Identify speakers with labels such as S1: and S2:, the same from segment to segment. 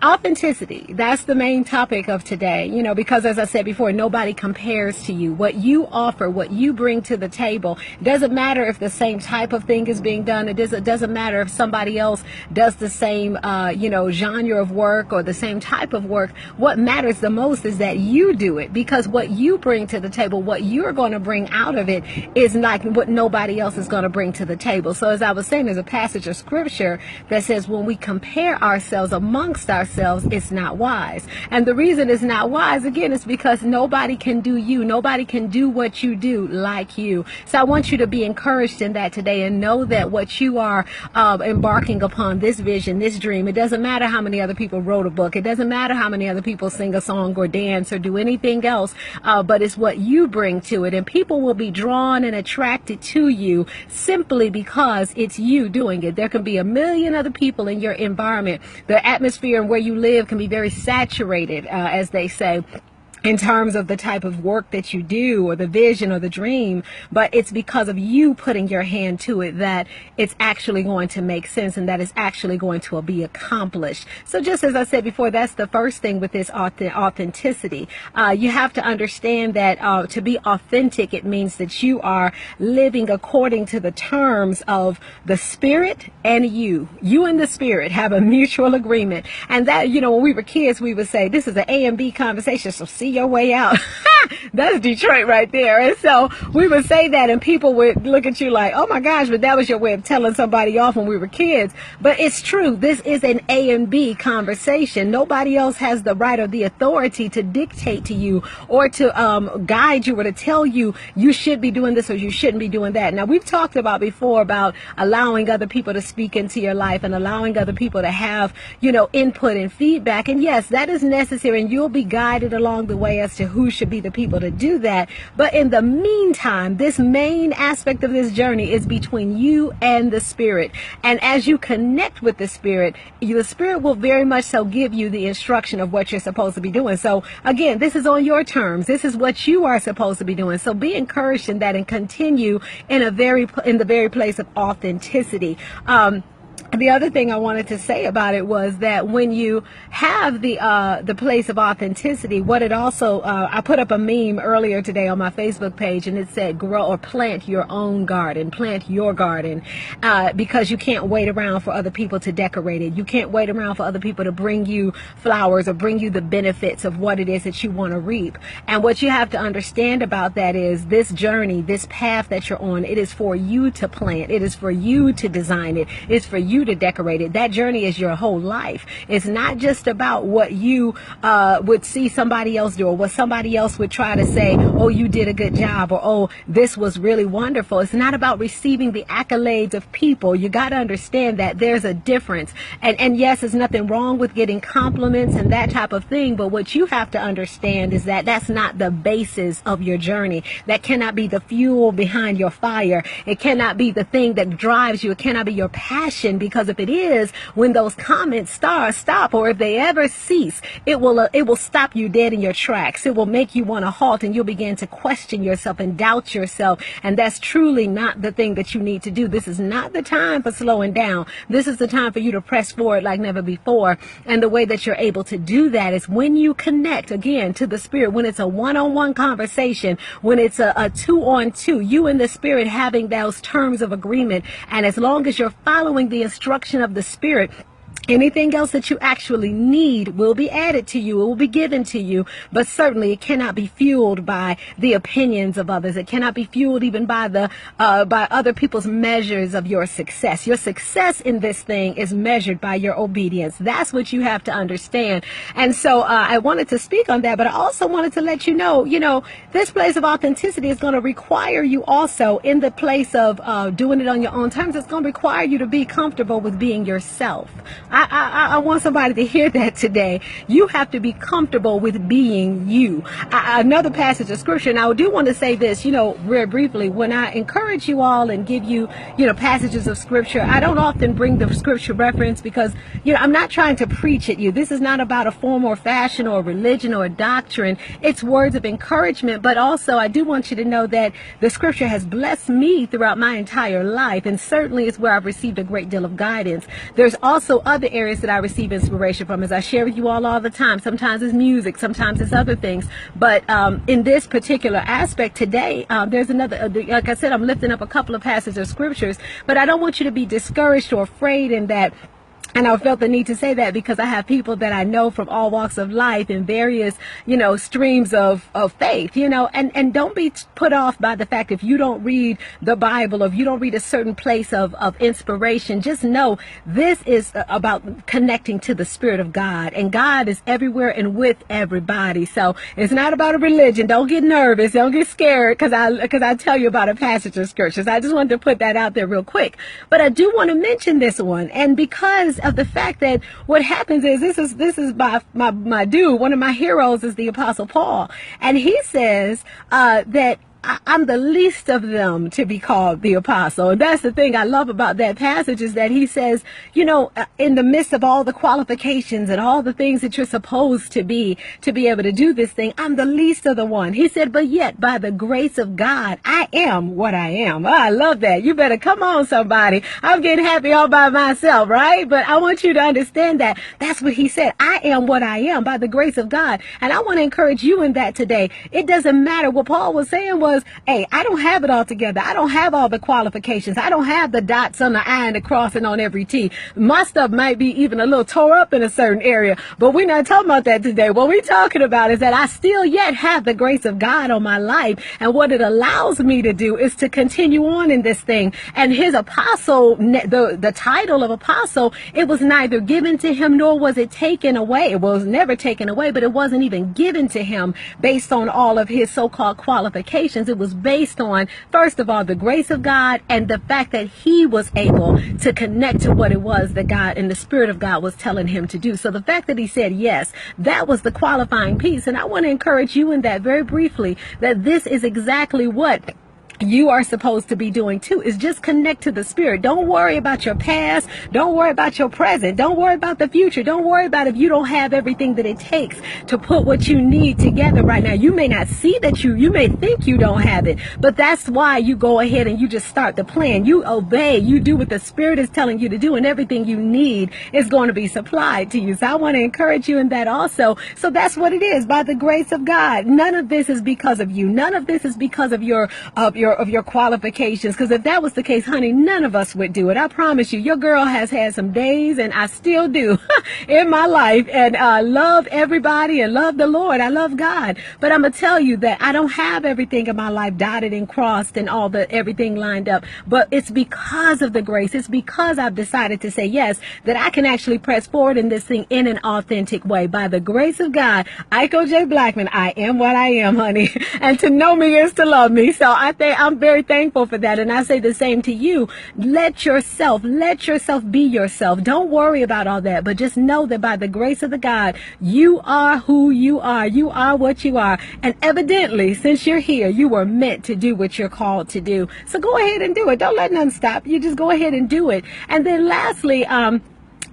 S1: Authenticity, that's the main topic of today, because as I said before, nobody compares to you. What you offer, what you bring to the table, doesn't matter if the same type of thing is being done. It doesn't matter if somebody else does the same, genre of work or the same type of work. What matters the most is that you do it, because what you bring to the table, what you're going to bring out of it is like what nobody else is going to bring to the table. So as I was saying, there's a passage of scripture that says when we compare ourselves amongst ourselves, it's not wise. And the reason it's not wise, again, is because nobody can do you. Nobody can do what you do like you. So I want you to be encouraged in that today and know that what you are embarking upon, this vision, this dream, it doesn't matter how many other people wrote a book. It doesn't matter how many other people sing a song or dance or do anything else, but it's what you bring to it. And people will be drawn and attracted to you simply because it's you doing it. There can be a million other people in your environment. The atmosphere and where you live can be very saturated, as they say, in terms of the type of work that you do or the vision or the dream, but it's because of you putting your hand to it that it's actually going to make sense and that it's actually going to be accomplished. So just as I said before, that's the first thing with this authenticity. You have to understand that to be authentic, it means that you are living according to the terms of the Spirit and you. You and the Spirit have a mutual agreement. And that, when we were kids, we would say, this is an A and B conversation, so see your way out. That's Detroit right there. And so we would say that and people would look at you like, oh my gosh, but that was your way of telling somebody off when we were kids. But it's true. This is an A and B conversation. Nobody else has the right or the authority to dictate to you or to guide you or to tell you you should be doing this or you shouldn't be doing that. Now, we've talked about before about allowing other people to speak into your life and allowing other people to have, input and feedback. And yes, that is necessary, and you'll be guided along the way as to who should be the people to do that. But in the meantime, this main aspect of this journey is between you and the Spirit. And as you connect with the Spirit will very much so give you the instruction of what you're supposed to be doing. So again, this is on your terms. This is what you are supposed to be doing. So be encouraged in that and continue in the very place of authenticity. The other thing I wanted to say about it was that when you have the place of authenticity, what it also, I put up a meme earlier today on my Facebook page, and it said grow or plant your own garden, plant your garden, because you can't wait around for other people to decorate it. You can't wait around for other people to bring you flowers or bring you the benefits of what it is that you want to reap. And what you have to understand about that is this journey, this path that you're on, it is for you to plant. It is for you to design it. It's for you to decorate it. That journey is your whole life. It's not just about what you would see somebody else do or what somebody else would try to say, oh, you did a good job, or oh, this was really wonderful. It's not about receiving the accolades of people. You got to understand that there's a difference. And yes, there's nothing wrong with getting compliments and that type of thing, but what you have to understand is that that's not the basis of your journey. That cannot be the fuel behind your fire. It cannot be the thing that drives you. It cannot be your passion, because if it is, when those comments stop, or if they ever cease, it will stop you dead in your tracks. It will make you want to halt, and you'll begin to question yourself and doubt yourself. And that's truly not the thing that you need to do. This is not the time for slowing down. This is the time for you to press forward like never before. And the way that you're able to do that is when you connect again to the Spirit, when it's a one-on-one conversation, when it's a two-on-two, you and the Spirit having those terms of agreement. And as long as you're following the instruction of the Spirit, anything else that you actually need will be added to you. It will be given to you. But certainly it cannot be fueled by the opinions of others. It cannot be fueled even by by other people's measures of your success. Your success in this thing is measured by your obedience. That's what you have to understand. And so I wanted to speak on that, but I also wanted to let you know, this place of authenticity is going to require you also in the place of doing it on your own terms. It's going to require you to be comfortable with being yourself. I want somebody to hear that today. You have to be comfortable with being you. Another passage of scripture, and I do want to say this, very briefly, when I encourage you all and give you, passages of scripture, I don't often bring the scripture reference because, I'm not trying to preach at you. This is not about a form or fashion or religion or a doctrine. It's words of encouragement, but also I do want you to know that the scripture has blessed me throughout my entire life, and certainly it's where I've received a great deal of guidance. There's also other the areas that I receive inspiration from. As I share with you all the time, sometimes it's music, sometimes it's other things. But in this particular aspect today, there's another, like I said, I'm lifting up a couple of passages of scriptures, but I don't want you to be discouraged or afraid in that. And I felt the need to say that because I have people that I know from all walks of life in various, streams of faith, and don't be put off by the fact if you don't read the Bible or if you don't read a certain place of inspiration. Just know this is about connecting to the Spirit of God, and God is everywhere and with everybody. So it's not about a religion. Don't get nervous. Don't get scared because I tell you about a passage of scriptures. I just wanted to put that out there real quick. But I do want to mention this one, and because of the fact that what happens is this is my dude, one of my heroes is the Apostle Paul, and he says that I'm the least of them to be called the apostle. And that's the thing I love about that passage is that he says, in the midst of all the qualifications and all the things that you're supposed to be able to do this thing, I'm the least of the one. He said, but yet by the grace of God, I am what I am. Oh, I love that. You better come on, somebody. I'm getting happy all by myself, right? But I want you to understand that that's what he said. I am what I am by the grace of God. And I want to encourage you in that today. It doesn't matter. What Paul was saying was, hey, I don't have it all together. I don't have all the qualifications. I don't have the dots on the I and the crossing on every T. My stuff might be even a little tore up in a certain area, but we're not talking about that today. What we're talking about is that I still yet have the grace of God on my life, and what it allows me to do is to continue on in this thing. And his apostle, the title of apostle, it was neither given to him nor was it taken away. It was never taken away, but it wasn't even given to him based on all of his so-called qualifications. It was based on, first of all, the grace of God and the fact that he was able to connect to what it was that God and the Spirit of God was telling him to do. So the fact that he said yes, that was the qualifying piece. And I want to encourage you in that very briefly, that this is exactly what you are supposed to be doing too, is just connect to the Spirit. Don't worry about your past. Don't worry about your present. Don't worry about the future. Don't worry about if you don't have everything that it takes to put what you need together right now. You may not see that you may think you don't have it, but that's why you go ahead and you just start the plan. You obey. You do what the Spirit is telling you to do, and everything you need is going to be supplied to you. So I want to encourage you in that also. So that's what it is, by the grace of God. None of this is because of you. None of this is because of your qualifications, because if that was the case, honey, none of us would do it. I promise you. Your girl has had some days, and I still do in my life, and love everybody and love the Lord. I love God, but I'm gonna tell you that I don't have everything in my life dotted and crossed and everything lined up, but it's because of the grace. It's because I've decided to say yes that I can actually press forward in this thing in an authentic way. By the grace of God, Blackmon, I am what I am, honey, and to know me is to love me. So I'm very thankful for that. And I say the same to you. Let yourself be yourself. Don't worry about all that, but just know that by the grace of the God, you are who you are. You are what you are. And evidently, since you're here, you were meant to do what you're called to do. So go ahead and do it. Don't let nothing stop you. Just go ahead and do it. And then lastly,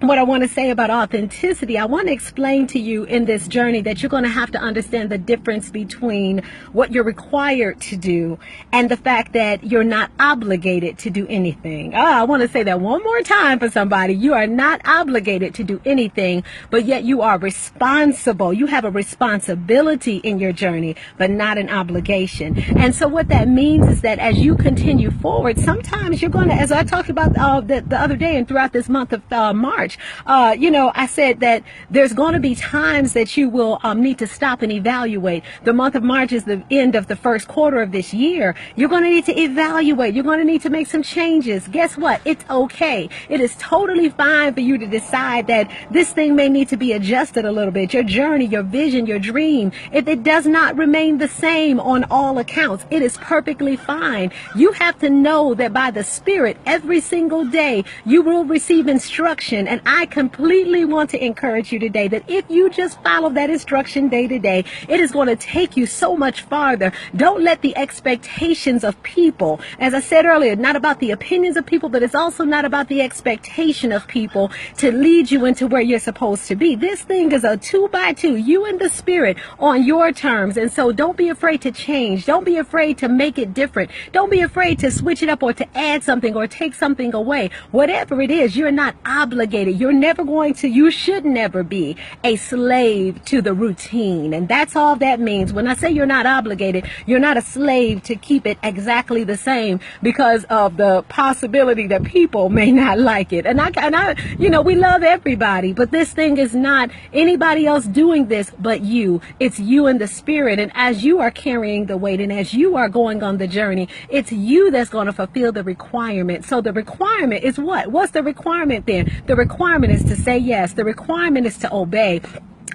S1: what I want to say about authenticity, I want to explain to you in this journey that you're going to have to understand the difference between what you're required to do and the fact that you're not obligated to do anything. I want to say that one more time for somebody. You are not obligated to do anything, but yet you are responsible. You have a responsibility in your journey, but not an obligation. And so what that means is that as you continue forward, sometimes you're going to, as I talked about the other day and throughout this month of March, I said that there's going to be times that you will need to stop and evaluate. The month of March is the end of the first quarter of this year. You're going to need to evaluate. You're going to need to make some changes. Guess what? It's okay. It is totally fine for you to decide that this thing may need to be adjusted a little bit. Your journey, your vision, your dream, if it does not remain the same on all accounts, it is perfectly fine. You have to know that by the Spirit, every single day, you will receive instruction. And I completely want to encourage you today that if you just follow that instruction day to day, it is going to take you so much farther. Don't let the expectations of people, as I said earlier, not about the opinions of people, but it's also not about the expectation of people to lead you into where you're supposed to be. This thing is a 2x2, you and the Spirit on your terms. And so don't be afraid to change. Don't be afraid to make it different. Don't be afraid to switch it up or to add something or take something away. Whatever it is, you're not obligated obligated. You should never be a slave to the routine. And that's all that means. When I say you're not obligated, you're not a slave to keep it exactly the same because of the possibility that people may not like it. And I, we love everybody, but this thing is not anybody else doing this but you. It's you in the spirit. And as you are carrying the weight and as you are going on the journey, it's you that's going to fulfill the requirement. So the requirement is what? What's the requirement then? The requirement is to say yes. The requirement is to obey.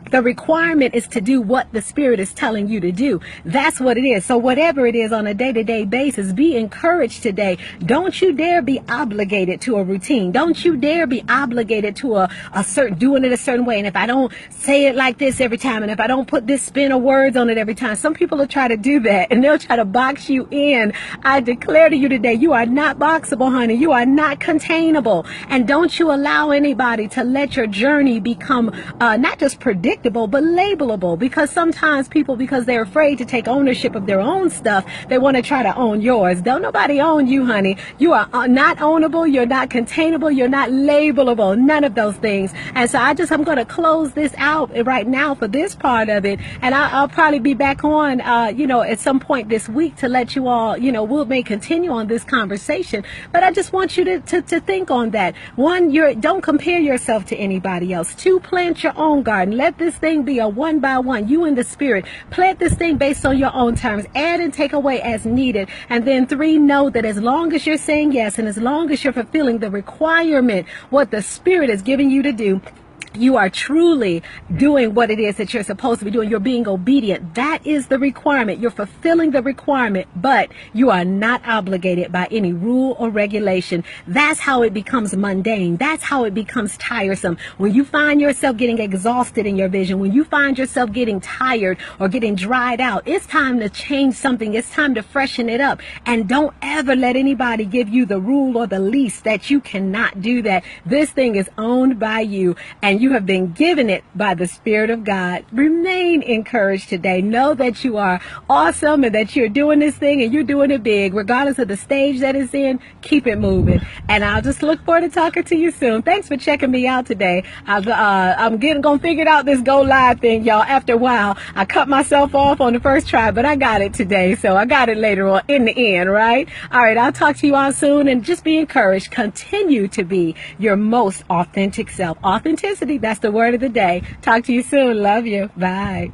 S1: The requirement is to do what the Spirit is telling you to do. That's what it is. So whatever it is on a day-to-day basis, be encouraged today. Don't you dare be obligated to a routine. Don't you dare be obligated to a certain, doing it a certain way. And if I don't say it like this every time, and if I don't put this spin of words on it every time, some people will try to do that and they'll try to box you in. I declare to you today, you are not boxable, honey. You are not containable. And don't you allow anybody to let your journey become not just predictable, but labelable, because sometimes people, because they're afraid to take ownership of their own stuff, they want to try to own yours. Don't nobody own you, honey. You are not ownable. You're not containable. You're not labelable. None of those things. And so I'm going to close this out right now for this part of it. And I'll probably be back on, at some point this week to let you all, we may continue on this conversation. But I just want you to think on that. One, don't compare yourself to anybody else. Two, plant your own garden. Let this thing be a one by one. You in the spirit. Plant this thing based on your own terms. Add and take away as needed. And then three, know that as long as you're saying yes and as long as you're fulfilling the requirement, what the Spirit is giving you to do, you are truly doing what it is that you're supposed to be doing. You're being obedient. That is the requirement. You're fulfilling the requirement, but you are not obligated by any rule or regulation. That's how it becomes mundane. That's how it becomes tiresome. When you find yourself getting exhausted in your vision, when you find yourself getting tired or getting dried out, it's time to change something. It's time to freshen it up. And don't ever let anybody give you the rule or the lease that you cannot do that. This thing is owned by you, and you have been given it by the Spirit of God. Remain encouraged today. Know that you are awesome and that you're doing this thing and you're doing it big. Regardless of the stage that it's in, keep it moving. And I'll just look forward to talking to you soon. Thanks for checking me out today. I'm gonna figure out this go live thing, y'all. After a while, I cut myself off on the first try, but I got it today. So I got it later on in the end, right? All right, I'll talk to you all soon, and just be encouraged. Continue to be your most authentic self. Authenticity, that's the word of the day. Talk to you soon. Love you. Bye.